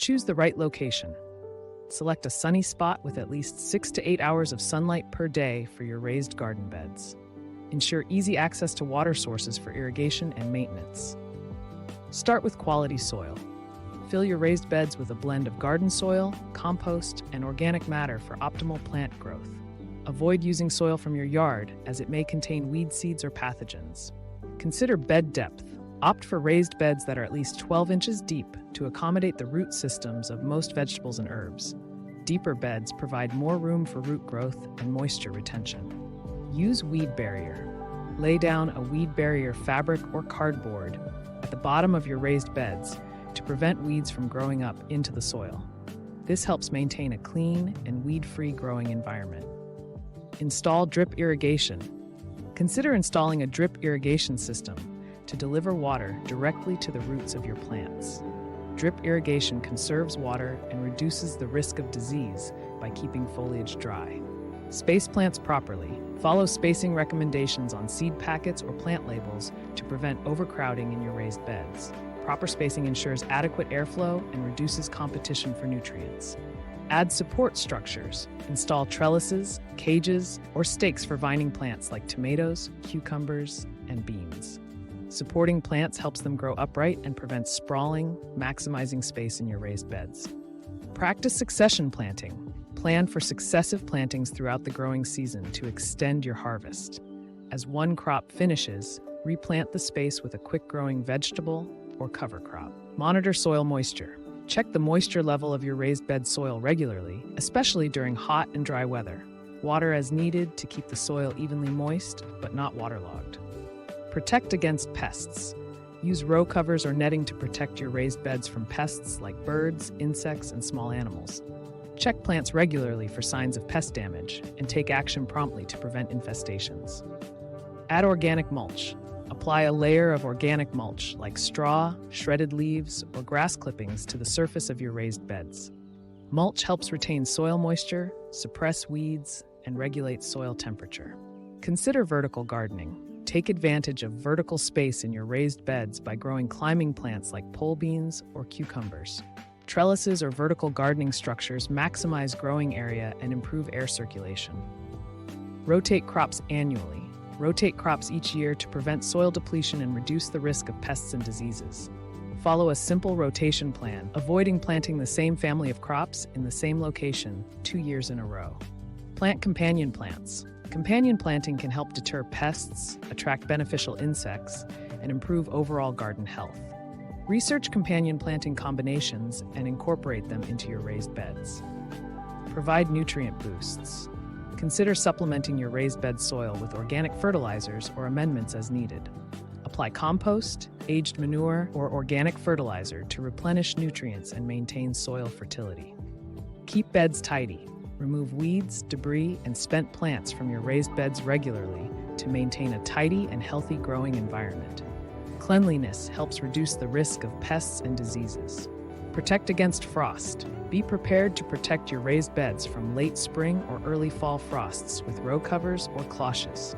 Choose the right location. Select a sunny spot with at least 6 to 8 hours of sunlight per day for your raised garden beds. Ensure easy access to water sources for irrigation and maintenance. Start with quality soil. Fill your raised beds with a blend of garden soil, compost, and organic matter for optimal plant growth. Avoid using soil from your yard as it may contain weed seeds or pathogens. Consider bed depth. Opt for raised beds that are at least 12 inches deep to accommodate the root systems of most vegetables and herbs. Deeper beds provide more room for root growth and moisture retention. Use weed barrier. Lay down a weed barrier fabric or cardboard at the bottom of your raised beds to prevent weeds from growing up into the soil. This helps maintain a clean and weed-free growing environment. Install drip irrigation. Consider installing a drip irrigation system to deliver water directly to the roots of your plants. Drip irrigation conserves water and reduces the risk of disease by keeping foliage dry. Space plants properly. Follow spacing recommendations on seed packets or plant labels to prevent overcrowding in your raised beds. Proper spacing ensures adequate airflow and reduces competition for nutrients. Add support structures. Install trellises, cages, or stakes for vining plants like tomatoes, cucumbers, and beans. Supporting plants helps them grow upright and prevents sprawling, maximizing space in your raised beds. Practice succession planting. Plan for successive plantings throughout the growing season to extend your harvest. As one crop finishes, replant the space with a quick-growing vegetable or cover crop. Monitor soil moisture. Check the moisture level of your raised bed soil regularly, especially during hot and dry weather. Water as needed to keep the soil evenly moist, but not waterlogged. Protect against pests. Use row covers or netting to protect your raised beds from pests like birds, insects, and small animals. Check plants regularly for signs of pest damage and take action promptly to prevent infestations. Add organic mulch. Apply a layer of organic mulch like straw, shredded leaves, or grass clippings to the surface of your raised beds. Mulch helps retain soil moisture, suppress weeds, and regulate soil temperature. Consider vertical gardening. Take advantage of vertical space in your raised beds by growing climbing plants like pole beans or cucumbers. Trellises or vertical gardening structures maximize growing area and improve air circulation. Rotate crops annually. Rotate crops each year to prevent soil depletion and reduce the risk of pests and diseases. Follow a simple rotation plan, avoiding planting the same family of crops in the same location 2 years in a row. Plant companion plants. Companion planting can help deter pests, attract beneficial insects, and improve overall garden health. Research companion planting combinations and incorporate them into your raised beds. Provide nutrient boosts. Consider supplementing your raised bed soil with organic fertilizers or amendments as needed. Apply compost, aged manure, or organic fertilizer to replenish nutrients and maintain soil fertility. Keep beds tidy. Remove weeds, debris, and spent plants from your raised beds regularly to maintain a tidy and healthy growing environment. Cleanliness helps reduce the risk of pests and diseases. Protect against frost. Be prepared to protect your raised beds from late spring or early fall frosts with row covers or cloches.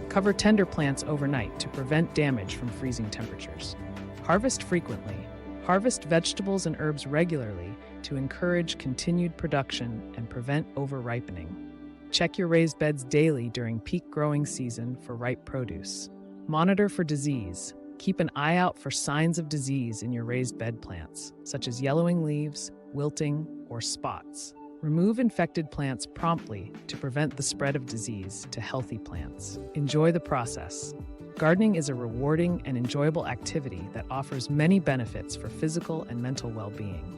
Cover tender plants overnight to prevent damage from freezing temperatures. Harvest frequently. Harvest vegetables and herbs regularly to encourage continued production and prevent over-ripening. Check your raised beds daily during peak growing season for ripe produce. Monitor for disease. Keep an eye out for signs of disease in your raised bed plants, such as yellowing leaves, wilting, or spots. Remove infected plants promptly to prevent the spread of disease to healthy plants. Enjoy the process. Gardening is a rewarding and enjoyable activity that offers many benefits for physical and mental well-being.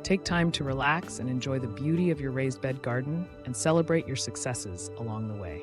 Take time to relax and enjoy the beauty of your raised bed garden and celebrate your successes along the way.